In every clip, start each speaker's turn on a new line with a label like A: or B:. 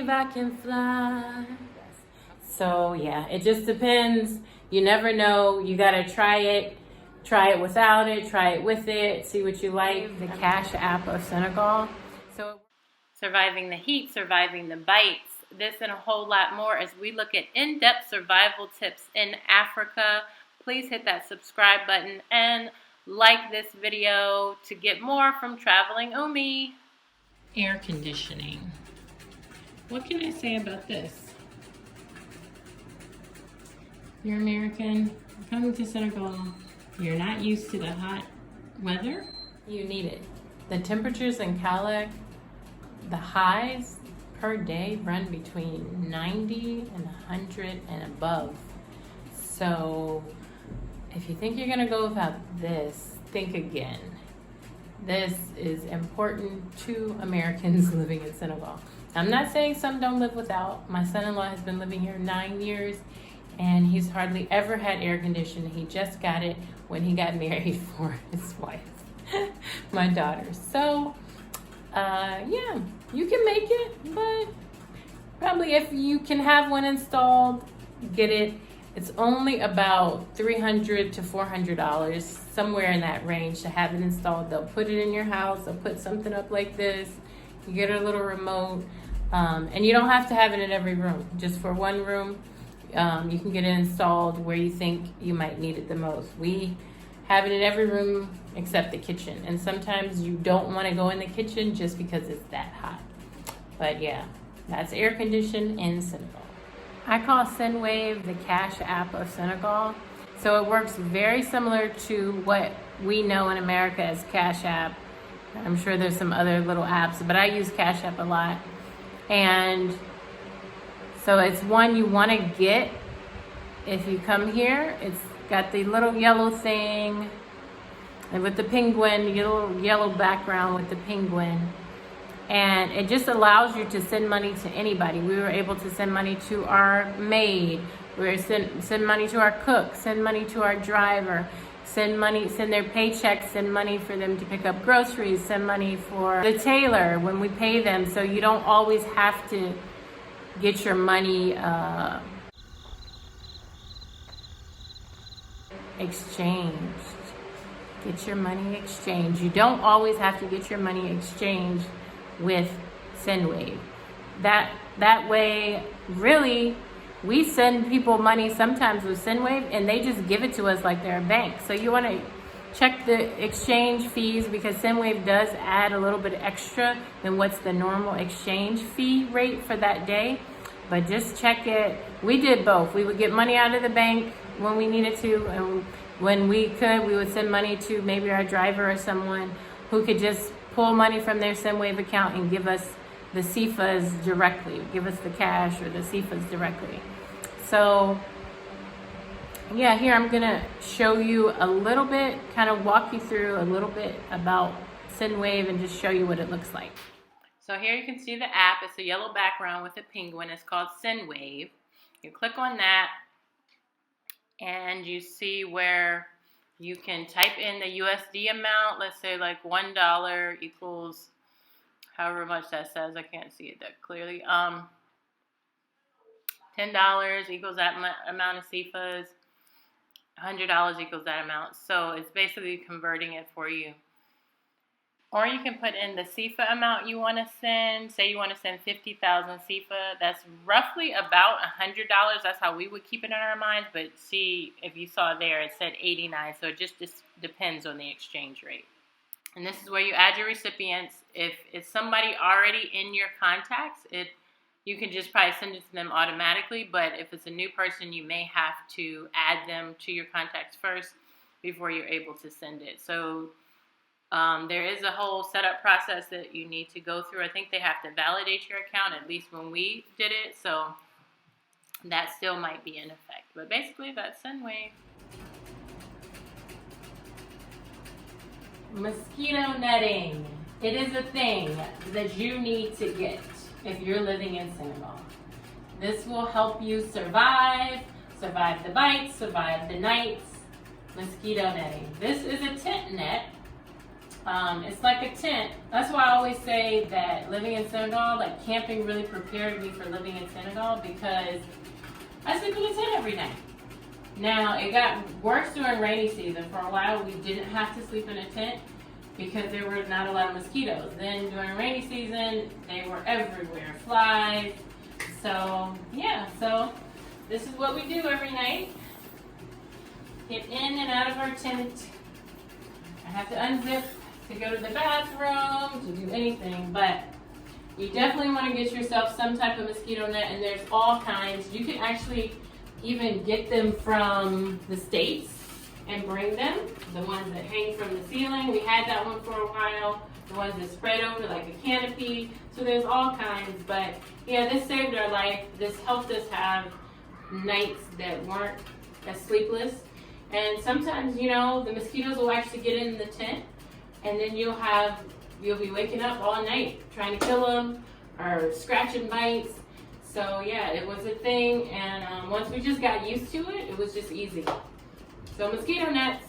A: believe I can fly. So yeah, it just depends. You never know. You gotta try it. Try it without it. Try it with it. See what you like. The Cash App of Senegal. So surviving the heat, surviving the bites. This and a whole lot more as we look at in-depth survival tips in Africa. Please hit that subscribe button and like this video to get more from Traveling Umi. Air conditioning. What can I say about this? You're American, coming to Senegal, you're not used to the hot weather. You need it. The temperatures in Kaolack, the highs per day run between 90 and 100 and above. So if you think you're gonna go without this, think again. This is important to Americans living in Senegal. I'm not saying some don't live without. My son-in-law has been living here 9 years and he's hardly ever had air conditioning. He just got it when he got married for his wife, my daughter. So, yeah, you can make it, but probably if you can have one installed, get it. It's only about $300 to $400, somewhere in that range to have it installed. They'll put it in your house. They'll put something up like this. You get a little remote, and you don't have to have it in every room. Just for one room, you can get it installed where you think you might need it the most. We have it in every room except the kitchen. And sometimes you don't want to go in the kitchen just because it's that hot. But yeah, that's air conditioned in Senegal. I call Senwave the Cash App of Senegal. So it works very similar to what we know in America as Cash App. I'm sure there's some other little apps, but I use Cash App a lot. And so it's one you want to get if you come here. It's got the little yellow thing and with the penguin, yellow background with the penguin. And it just allows you to send money to anybody. We were able to send money to our maid. We were send money to our cook, send money to our driver, send their paychecks, send money for them to pick up groceries, send money for the tailor when we pay them. So you don't always have to get your money exchanged. Get your money exchanged. You don't always have to get your money exchanged with Senwave. That way, really, we send people money sometimes with Senwave and they just give it to us like they're a bank. So you want to check the exchange fees because Senwave does add a little bit extra than what's the normal exchange fee rate for that day. But just check it. We did both. We would get money out of the bank when we needed to, and when we could, we would send money to maybe our driver or someone who could just pull money from their Senwave account and give us the CFAs directly, give us the cash or the CFAs directly. So yeah, here I'm gonna show you a little bit, kind of walk you through a little bit about Senwave and just show you what it looks like. So here you can see the app. It's a yellow background with a penguin. It's called Senwave. You click on that and you see where you can type in the USD amount. Let's say like $1 equals however much that says. I can't see it that clearly. $10 equals that amount of CFAs. $100 equals that amount. So it's basically converting it for you. Or you can put in the CFA amount you want to send. Say you want to send 50,000 CFA. That's roughly about $100. That's how we would keep it in our minds. But see, if you saw there, it said 89. So it just depends on the exchange rate. And this is where you add your recipients. If it's somebody already in your contacts, you can just probably send it to them automatically. But if it's a new person, you may have to add them to your contacts first before you're able to send it. So there is a whole setup process that you need to go through. I think they have to validate your account, at least when we did it. So that still might be in effect. But basically, that's Senwave. Mosquito netting. It is a thing that you need to get if you're living in Senegal. This will help you survive the bites, survive the nights. Mosquito netting. This is a tent net. It's like a tent. That's why I always say that living in Senegal, like camping really prepared me for living in Senegal, because I sleep in a tent every night. Now, it got worse during rainy season. For a while, we didn't have to sleep in a tent because there were not a lot of mosquitoes. Then during rainy season, they were everywhere, flies. So, yeah, so this is what we do every night. Get in and out of our tent. I have to unzip to go to the bathroom, to do anything, but you definitely want to get yourself some type of mosquito net, and there's all kinds. You can actually even get them from the States and bring them. The ones that hang from the ceiling, we had that one for a while. The ones that spread over like a canopy. So there's all kinds, but yeah, this saved our life. This helped us have nights that weren't as sleepless. And sometimes, you know, the mosquitoes will actually get in the tent, and then you'll be waking up all night trying to kill them or scratching bites. So yeah, it was a thing, and once we just got used to it, it was just easy. So mosquito nets.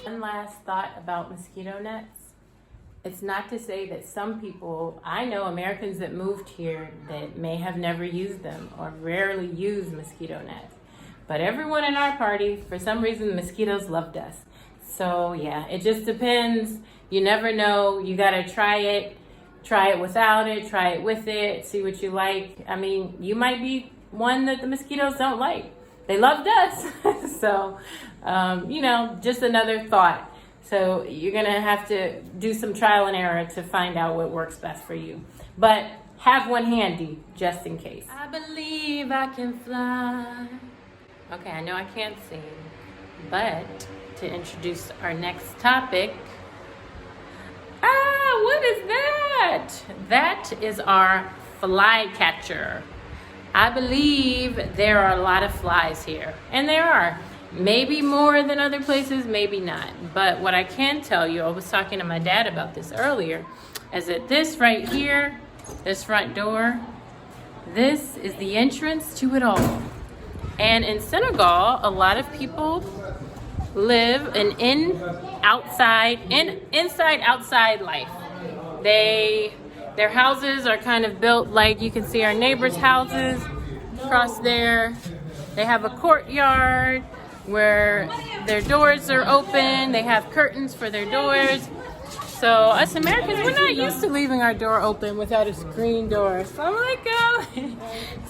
A: One last thought about mosquito nets. It's not to say that some people, I know Americans that moved here that may have never used them or rarely use mosquito nets. But everyone in our party, for some reason, the mosquitoes loved us. So yeah, it just depends. You never know. You gotta try it. Try it without it, try it with it, see what you like. I mean, you might be one that the mosquitoes don't like. They loved us. So, you know, just another thought. So you're gonna have to do some trial and error to find out what works best for you. But have one handy, just in case. I believe I can fly. Okay, I know I can't sing, but to introduce our next topic, what is that? That is our fly catcher. I believe there are a lot of flies here, and there are. Maybe more than other places, maybe not. But what I can tell you, I was talking to my dad about this earlier, is that this right here, this front door, this is the entrance to it all. And in Senegal, a lot of people live an inside-outside life. Their houses are kind of built like you can see our neighbors' houses across there. They have a courtyard where their doors are open. They have curtains for their doors. So us Americans, we're not used to leaving our door open without a screen door. So I'm like, oh.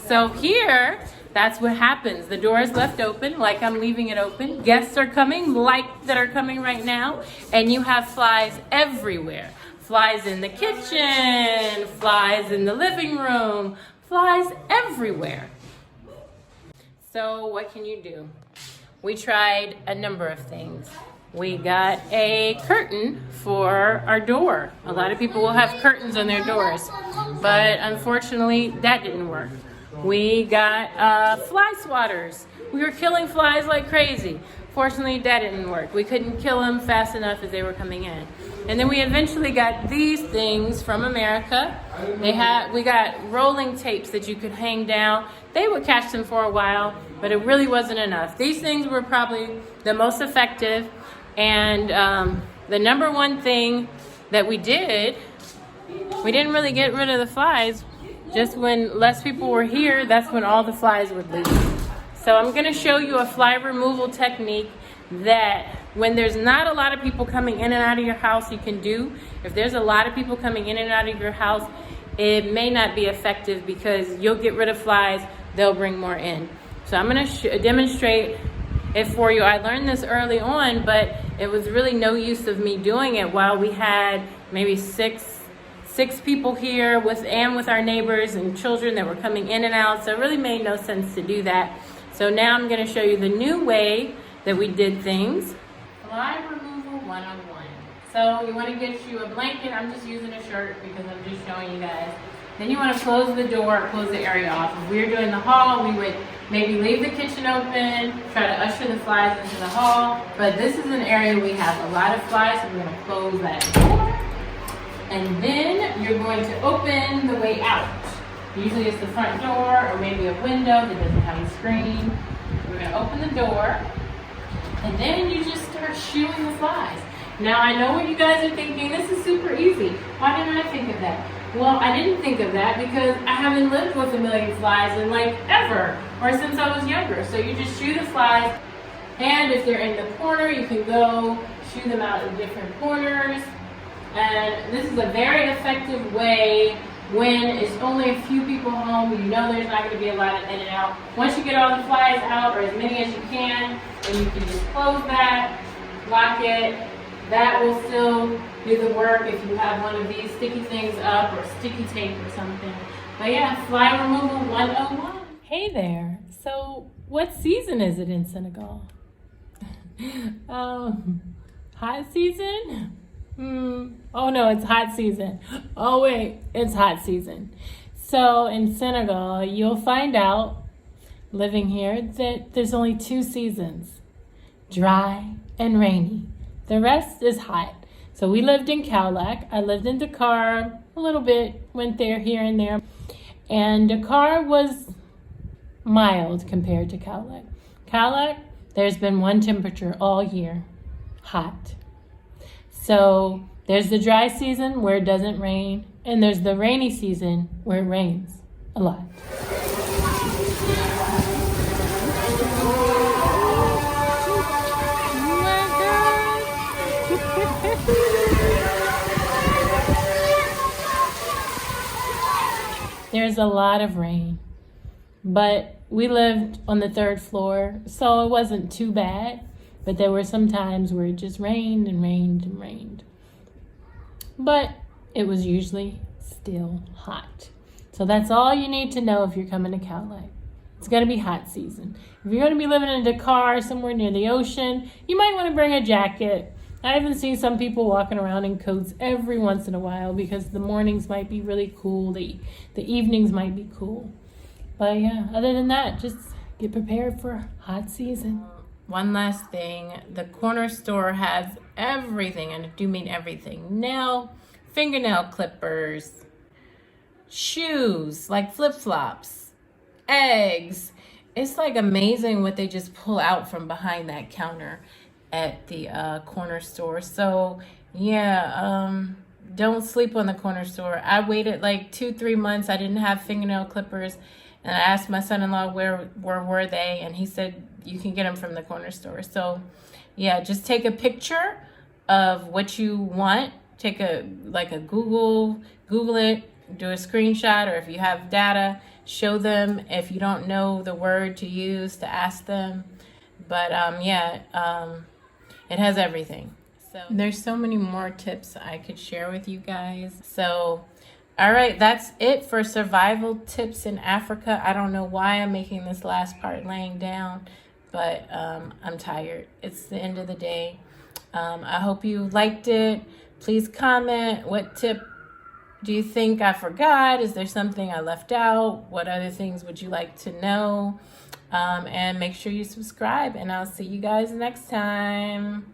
A: So here, that's what happens. The door is left open, like I'm leaving it open. Guests are coming, like that are coming right now. And you have flies everywhere. Flies in the kitchen, flies in the living room, flies everywhere. So what can you do? We tried a number of things. We got a curtain for our door. A lot of people will have curtains on their doors, but unfortunately that didn't work. We got fly swatters. We were killing flies like crazy. Fortunately, that didn't work. We couldn't kill them fast enough as they were coming in. And then we eventually got these things from America. We got rolling tapes that you could hang down. They would catch them for a while, but it really wasn't enough. These things were probably the most effective. And the number one thing that we didn't really get rid of the flies. Just when less people were here, that's when all the flies would leave. So I'm gonna show you a fly removal technique that when there's not a lot of people coming in and out of your house, you can do. If there's a lot of people coming in and out of your house, it may not be effective because you'll get rid of flies, they'll bring more in. So I'm gonna demonstrate it for you. I learned this early on, but it was really no use of me doing it while we had maybe six people here with our neighbors and children that were coming in and out. So it really made no sense to do that. So now I'm going to show you the new way that we did things. Fly removal 101. So you want to get you a blanket. I'm just using a shirt because I'm just showing you guys. Then you want to close the door, close the area off. If we were doing the hall, we would maybe leave the kitchen open, try to usher the flies into the hall. But this is an area we have a lot of flies, so we're going to close that door. And then you're going to open the way out. Usually it's the front door or maybe a window that doesn't have a screen. We're going to open the door, and then you just start shooing the flies. Now I know what you guys are thinking, this is super easy. Why didn't I think of that? Well, I didn't think of that because I haven't lived with a million flies in like ever, or since I was younger. So you just shoo the flies, and if they're in the corner, you can go shoo them out in different corners. And this is a very effective way when it's only a few people home, you know there's not going to be a lot of in and out. Once you get all the flies out, or as many as you can, and you can just close that, lock it. That will still do the work if you have one of these sticky things up or sticky tape or something. But yeah, fly removal 101. Hey there. So what season is it in Senegal? Hot season? Oh no, it's hot season. Oh wait, it's hot season. So in Senegal, you'll find out, living here, that there's only 2 seasons, dry and rainy. The rest is hot. So we lived in Kaolack. I lived in Dakar a little bit, went there here and there. And Dakar was mild compared to Kaolack. Kaolack, there's been one temperature all year, hot. So there's the dry season where it doesn't rain, and there's the rainy season where it rains a lot. There's a lot of rain, but we lived on the 3rd floor, so it wasn't too bad. But there were some times where it just rained and rained and rained. But it was usually still hot. So that's all you need to know if you're coming to Kaolack. It's going to be hot season. If you're going to be living in Dakar, somewhere near the ocean, you might want to bring a jacket. I even seen some people walking around in coats every once in a while because the mornings might be really cool, the evenings might be cool. But yeah, other than that, just get prepared for hot season. One last thing, the corner store has everything, and I do mean everything. Fingernail clippers, shoes, like flip-flops, eggs. It's like amazing what they just pull out from behind that counter at the corner store. So yeah, don't sleep on the corner store. I waited like 2-3 months. I didn't have fingernail clippers, and I asked my son-in-law where were they, and he said you can get them from the corner store. So yeah, just take a picture of what you want. Take a Google it, do a screenshot, or if you have data, show them. If you don't know the word to use, to ask them. But it has everything. So there's so many more tips I could share with you guys. So all right, that's it for survival tips in Africa. I don't know why I'm making this last part laying down, but I'm tired. It's the end of the day. I hope you liked it. Please comment. What tip do you think I forgot? Is there something I left out? What other things would you like to know? And make sure you subscribe, and I'll see you guys next time.